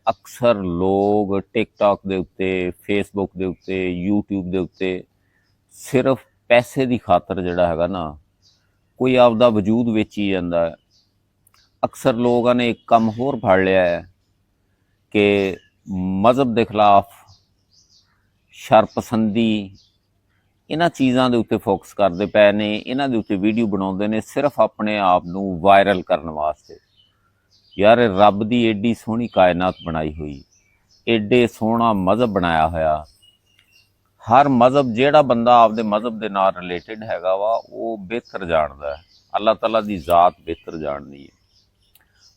ਅਕਸਰ ਲੋਕ ਟਿਕਟੌਕ ਦੇ ਉੱਤੇ, ਫੇਸਬੁੱਕ ਦੇ ਉੱਤੇ, ਯੂਟਿਊਬ ਦੇ ਉੱਤੇ ਸਿਰਫ ਪੈਸੇ ਦੀ ਖਾਤਰ ਜਿਹੜਾ ਹੈਗਾ ਨਾ, ਕੋਈ ਆਪਦਾ ਵਜੂਦ ਵੇਚੀ ਜਾਂਦਾ ਹੈ। ਅਕਸਰ ਲੋਕਾਂ ਨੇ ਇੱਕ ਕੰਮ ਹੋਰ ਫੜ ਲਿਆ ਹੈ ਕਿ ਮਜ਼ਹਬ ਦੇ ਖਿਲਾਫ ਸ਼ਰਪਸੰਦੀ, ਇਹਨਾਂ ਚੀਜ਼ਾਂ ਦੇ ਉੱਤੇ ਫੋਕਸ ਕਰਦੇ ਪਏ ਨੇ, ਇਹਨਾਂ ਦੇ ਉੱਤੇ ਵੀਡੀਓ ਬਣਾਉਂਦੇ ਨੇ ਸਿਰਫ ਆਪਣੇ ਆਪ ਨੂੰ ਵਾਇਰਲ ਕਰਨ ਵਾਸਤੇ। ਯਾਰ ਰੱਬ ਦੀ ਏਡੀ ਸੋਹਣੀ ਕਾਇਨਾਤ ਬਣਾਈ ਹੋਈ, ਏਡੇ ਸੋਹਣਾ ਮਜ਼ਹਬ ਬਣਾਇਆ ਹੋਇਆ। ਹਰ ਮਜ਼ਹਬ, ਜਿਹੜਾ ਬੰਦਾ ਆਪਦੇ ਮਜ਼ਹਬ ਦੇ ਨਾਲ ਰਿਲੇਟਡ ਹੈਗਾ ਵਾ, ਉਹ ਬਿਹਤਰ ਜਾਣਦਾ ਹੈ, ਅੱਲਾਹ ਤਾਲਾ ਦੀ ਜ਼ਾਤ ਬਿਹਤਰ ਜਾਣਦੀ ਹੈ।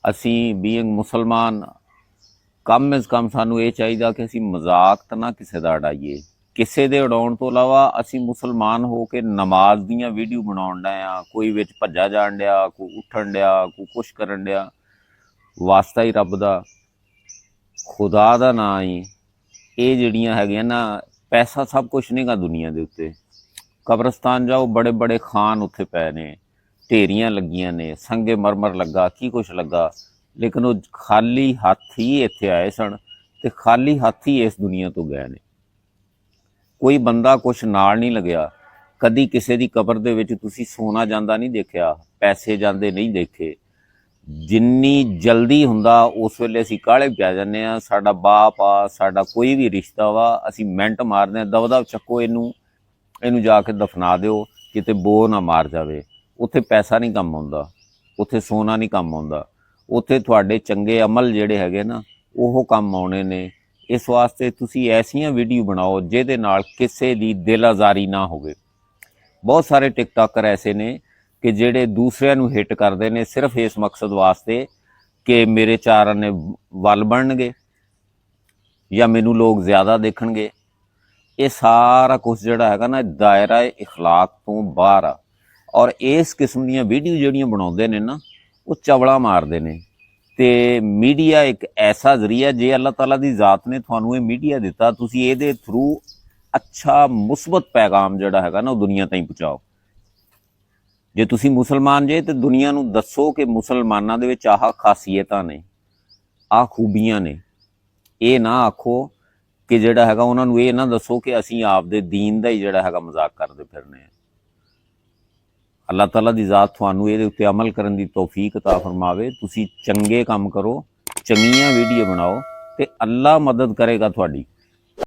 ਅਸੀਂ ਬੀਇੰਗ ਮੁਸਲਮਾਨ, ਕਮ ਅਜ਼ ਕਮ ਸਾਨੂੰ ਇਹ ਚਾਹੀਦਾ ਕਿ ਅਸੀਂ ਮਜ਼ਾਕ ਤਾਂ ਨਾ ਕਿਸੇ ਦਾ ਉਡਾਈਏ। ਕਿਸੇ ਦੇ ਉਡਾਉਣ ਤੋਂ ਇਲਾਵਾ ਅਸੀਂ ਮੁਸਲਮਾਨ ਹੋ ਕੇ ਨਮਾਜ਼ ਦੀਆਂ ਵੀਡੀਓ ਬਣਾਉਣ ਡਏ ਆ, ਕੋਈ ਵਿੱਚ ਭੱਜਾ ਜਾਣ ਡਿਆ, ਕੋਈ ਉੱਠਣ ਡਿਆ, ਕੋਈ ਕੁਛ ਕਰਨ ਡਿਆ। ਵਾਸਤਾ ਹੀ ਰੱਬ ਦਾ, ਖੁਦਾ ਦਾ ਨਾਂ ਹੀ, ਇਹ ਜਿਹੜੀਆਂ ਹੈਗੀਆਂ ਨਾ, ਪੈਸਾ ਸਭ ਕੁਛ ਨਹੀਂਗਾ ਦੁਨੀਆ ਦੇ ਉੱਤੇ। ਕਬਰਸਤਾਨ ਜਾਓ, ਬੜੇ ਬੜੇ ਖਾਨ ਉੱਥੇ ਪਏ ਨੇ, ਢੇਰੀਆਂ ਲੱਗੀਆਂ ਨੇ, ਸੰਗੇ ਮਰਮਰ ਲੱਗਾ, ਕੀ ਕੁਛ ਲੱਗਾ, ਲੇਕਿਨ ਉਹ ਖਾਲੀ ਹੱਥ ਹੀ ਇੱਥੇ ਆਏ ਸਨ ਤੇ ਖਾਲੀ ਹੱਥ ਹੀ ਇਸ ਦੁਨੀਆ ਤੋਂ ਗਏ ਨੇ। ਕੋਈ ਬੰਦਾ ਕੁਛ ਨਾਲ ਨਹੀਂ ਲੱਗਿਆ। ਕਦੀ ਕਿਸੇ ਦੀ ਕਬਰ ਦੇ ਵਿੱਚ ਤੁਸੀਂ ਸੋਨਾ ਜਾਂਦਾ ਨਹੀਂ ਦੇਖਿਆ, ਪੈਸੇ ਜਾਂਦੇ ਨਹੀਂ ਦੇਖੇ। ਜਿੰਨੀ ਜਲਦੀ ਹੁੰਦਾ ਉਸ ਵੇਲੇ ਅਸੀਂ ਕਾਹਲੇ ਪੈ ਜਾਂਦੇ ਹਾਂ। ਸਾਡਾ ਬਾਪ ਆ, ਸਾਡਾ ਕੋਈ ਵੀ ਰਿਸ਼ਤਾ ਵਾ, ਅਸੀਂ ਮਿੰਟ ਮਾਰਦੇ ਹਾਂ, ਦਵ ਚੱਕੋ ਇਹਨੂੰ ਜਾ ਕੇ ਦਫਨਾ ਦਿਓ, ਕਿਤੇ ਬੋ ਨਾ ਮਾਰ ਜਾਵੇ। ਉੱਥੇ ਪੈਸਾ ਨਹੀਂ ਕੰਮ ਆਉਂਦਾ, ਉੱਥੇ ਸੋਨਾ ਨਹੀਂ ਕੰਮ ਆਉਂਦਾ, ਉੱਥੇ ਤੁਹਾਡੇ ਚੰਗੇ ਅਮਲ ਜਿਹੜੇ ਹੈਗੇ ਨਾ, ਉਹ ਕੰਮ ਆਉਣੇ ਨੇ। ਇਸ ਵਾਸਤੇ ਤੁਸੀਂ ਐਸੀਆਂ ਵੀਡੀਓ ਬਣਾਓ ਜਿਹਦੇ ਨਾਲ ਕਿਸੇ ਦੀ ਦਿਲ ਆਜ਼ਾਰੀ ਨਾ ਹੋਵੇ। ਬਹੁਤ ਸਾਰੇ ਟਿਕਟਾਕਰ ਐਸੇ ਨੇ ਕਿ ਜਿਹੜੇ ਦੂਸਰਿਆਂ ਨੂੰ ਹਿੱਟ ਕਰਦੇ ਨੇ ਸਿਰਫ ਇਸ ਮਕਸਦ ਵਾਸਤੇ ਕਿ ਮੇਰੇ ਚਾਰ ਆਨੇ ਵੱਲ ਬਣਨਗੇ ਜਾਂ ਮੈਨੂੰ ਲੋਕ ਜ਼ਿਆਦਾ ਦੇਖਣਗੇ। ਇਹ ਸਾਰਾ ਕੁਝ ਜਿਹੜਾ ਹੈਗਾ ਨਾ, ਦਾਇਰਾ ਇਖਲਾਕ ਤੋਂ ਬਾਹਰ ਆ। ਔਰ ਇਸ ਕਿਸਮ ਦੀਆਂ ਵੀਡੀਓ ਜਿਹੜੀਆਂ ਬਣਾਉਂਦੇ ਨੇ ਨਾ, ਉਹ ਚਵਲਾ ਮਾਰਦੇ ਨੇ। ਤੇ ਮੀਡੀਆ ਇੱਕ ਐਸਾ ਜ਼ਰੀਆ, ਜੇ ਅੱਲਾਹ ਤਾਲਾ ਦੀ ਜ਼ਾਤ ਨੇ ਤੁਹਾਨੂੰ ਇਹ ਮੀਡੀਆ ਦਿੱਤਾ, ਤੁਸੀਂ ਇਹਦੇ ਥਰੂ ਅੱਛਾ ਮੁਸਬਤ ਪੈਗਾਮ ਜਿਹੜਾ ਹੈਗਾ ਨਾ, ਉਹ ਦੁਨੀਆ ਤਾਈਂ ਪਹੁੰਚਾਓ। ਜੇ ਤੁਸੀਂ ਮੁਸਲਮਾਨ ਜੇ ਤੇ ਦੁਨੀਆ ਨੂੰ ਦੱਸੋ ਕਿ ਮੁਸਲਮਾਨਾਂ ਦੇ ਵਿੱਚ ਆਹ ਖਾਸੀਅਤਾਂ ਨੇ, ਆਹ ਖੂਬੀਆਂ ਨੇ। ਇਹ ਨਾ ਆਖੋ ਕਿ ਜਿਹੜਾ ਹੈਗਾ, ਉਹਨਾਂ ਨੂੰ ਇਹ ਨਾ ਦੱਸੋ ਕਿ ਅਸੀਂ ਆਪਦੇ ਦੀਨ ਦਾ ਹੀ ਜਿਹੜਾ ਹੈਗਾ ਮਜ਼ਾਕ ਕਰਦੇ ਫਿਰਨੇ ਆ। ਅੱਲਾਹ ਤਾਲਾ ਦੀ ਜ਼ਾਤ ਤੁਹਾਨੂੰ ਇਹਦੇ ਉੱਤੇ ਅਮਲ ਕਰਨ ਦੀ ਤੌਫੀਕ ਅਤਾ ਫਰਮਾਵੇ। ਤੁਸੀਂ ਚੰਗੇ ਕੰਮ ਕਰੋ, ਚੰਗੀਆਂ ਵੀਡੀਓ ਬਣਾਓ ਤੇ ਅੱਲਾਹ ਮਦਦ ਕਰੇਗਾ ਤੁਹਾਡੀ।